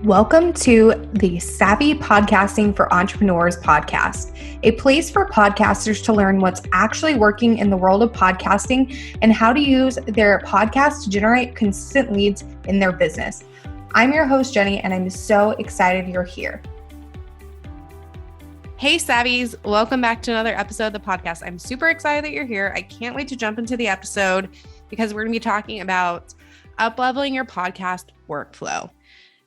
Welcome to the Savvy Podcasting for Entrepreneurs podcast, a place for podcasters to learn what's actually working in the world of podcasting and how to use their podcast to generate consistent leads in their business. I'm your host, Jenny, and I'm so excited you're here. Hey, Savvies. Welcome back to another episode of the podcast. I'm super excited that you're here. I can't wait to jump into the episode because we're going to be talking about upleveling your podcast workflow.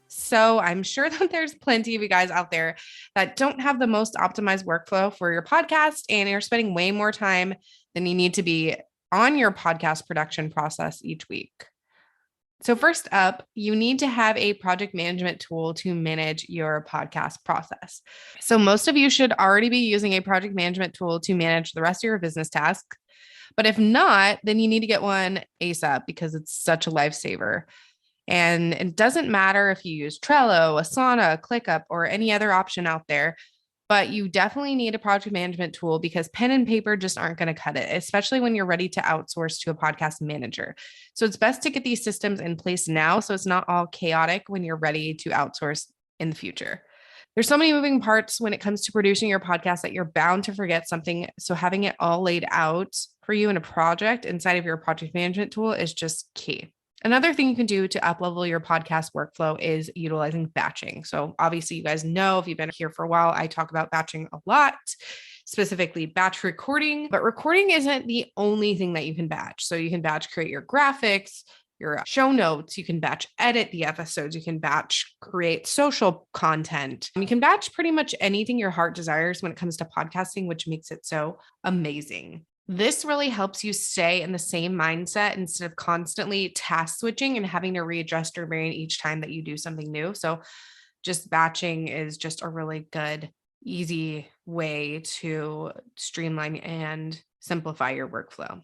So I'm sure that there's plenty of you guys out there that don't have the most optimized workflow for your podcast, and you're spending way more time than you need to be on your podcast production process each week. So first up, you need to have a project management tool to manage your podcast process. So most of you should already be using a project management tool to manage the rest of your business tasks. But if not, then you need to get one ASAP because it's such a lifesaver. And it doesn't matter if you use Trello, Asana, ClickUp, or any other option out there, but you definitely need a project management tool because pen and paper just aren't going to cut it, especially when you're ready to outsource to a podcast manager. So it's best to get these systems in place now so it's not all chaotic when you're ready to outsource in the future. There's so many moving parts when it comes to producing your podcast that you're bound to forget something. So having it all laid out for you in a project inside of your project management tool is just key. Another thing you can do to uplevel your podcast workflow is utilizing batching. So obviously you guys know, if you've been here for a while, I talk about batching a lot, specifically batch recording, but recording isn't the only thing that you can batch. So you can batch create your graphics, your show notes, you can batch edit the episodes, you can batch create social content. You can batch pretty much anything your heart desires when it comes to podcasting, which makes it so amazing. This really helps you stay in the same mindset instead of constantly task switching and having to readjust your brain each time that you do something new. So just batching is just a really good, easy way to streamline and simplify your workflow.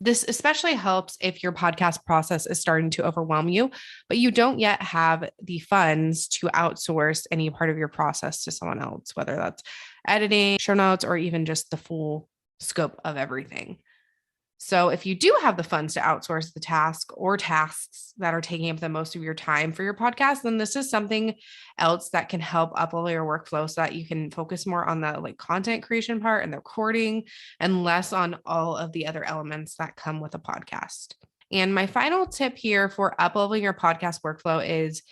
This especially helps if your podcast process is starting to overwhelm you, but you don't yet have the funds to outsource any part of your process to someone else, whether that's editing, show notes, or even just the full scope of everything. So if you do have the funds to outsource the task or tasks that are taking up the most of your time for your podcast, then this is something else that can help uplevel your workflow so that you can focus more on the content creation part and the recording and less on all of the other elements that come with a podcast. And my final tip here for upleveling your podcast workflow is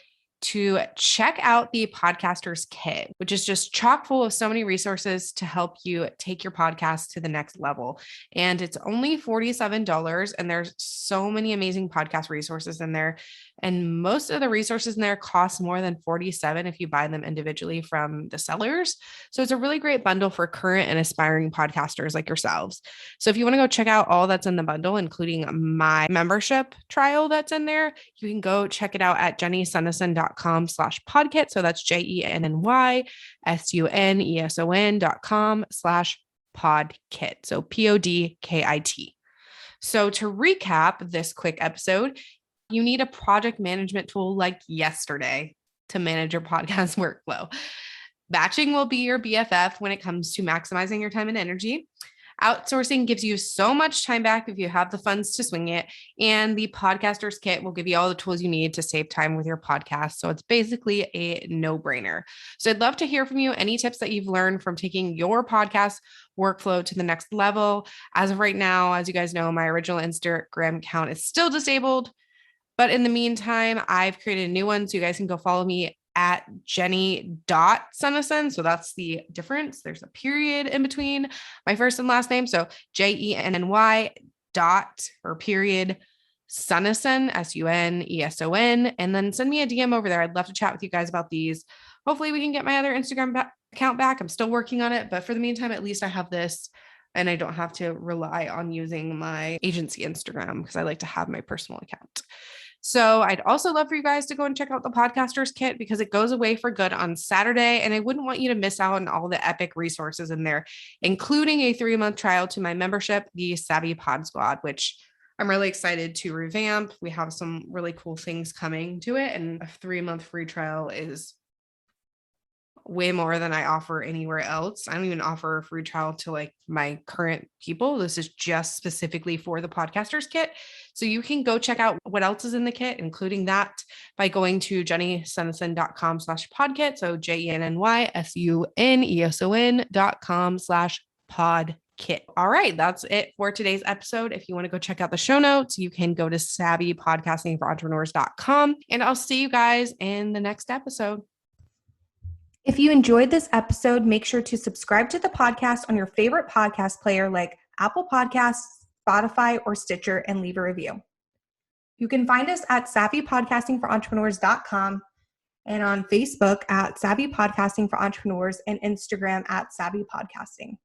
to check out the Podcaster's Kit, which is just chock full of so many resources to help you take your podcast to the next level. And it's only $47, and there's so many amazing podcast resources in there. And most of the resources in there cost more than $47 if you buy them individually from the sellers. So it's a really great bundle for current and aspiring podcasters like yourselves. So if you want to go check out all that's in the bundle, including my membership trial that's in there, you can go check it out at jennysuneson.com/podkit. So that's JennySuneson.com/podkit. So PODKIT. So to recap this quick episode, you need a project management tool like yesterday to manage your podcast workflow. Batching will be your BFF when it comes to maximizing your time and energy. Outsourcing gives you so much time back if you have the funds to swing it. And the Podcaster's Kit will give you all the tools you need to save time with your podcast. So it's basically a no-brainer. So I'd love to hear from you any tips that you've learned from taking your podcast workflow to the next level. As of right now, as you guys know, my original Instagram account is still disabled. But in the meantime, I've created a new one. So you guys can go follow me at jenny.suneson. So that's the difference. There's a period in between my first and last name. So JENNY period Suneson, SUNESON. And then send me a DM over there. I'd love to chat with you guys about these. Hopefully we can get my other Instagram account back. I'm still working on it. But for the meantime, at least I have this. And I don't have to rely on using my agency Instagram because I like to have my personal account. So I'd also love for you guys to go and check out the Podcaster's Kit because it goes away for good on Saturday. And I wouldn't want you to miss out on all the epic resources in there, including a 3-month trial to my membership, the Savvy Pod Squad, which I'm really excited to revamp. We have some really cool things coming to it. And a 3-month free trial is way more than I offer anywhere else. I don't even offer a free trial to like my current people. This is just specifically for the podcasters kit. So you can go check out what else is in the kit, including that, by going to jennysuneson.com/podkit. So JennySuneson.com/podkit. All right, that's it for today's episode. If you want to go check out the show notes, you can go to savvypodcastingforentrepreneurs.com, and I'll see you guys in the next episode. If you enjoyed this episode, make sure to subscribe to the podcast on your favorite podcast player like Apple Podcasts, Spotify, or Stitcher, and leave a review. You can find us at savvypodcastingforentrepreneurs.com and on Facebook at Savvy Podcasting for Entrepreneurs and Instagram at Savvy Podcasting.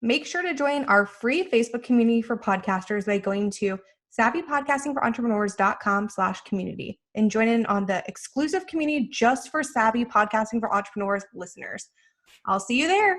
Make sure to join our free Facebook community for podcasters by going to savvypodcastingforentrepreneurs.com/community and join in on the exclusive community just for Savvy Podcasting for Entrepreneurs listeners. I'll see you there.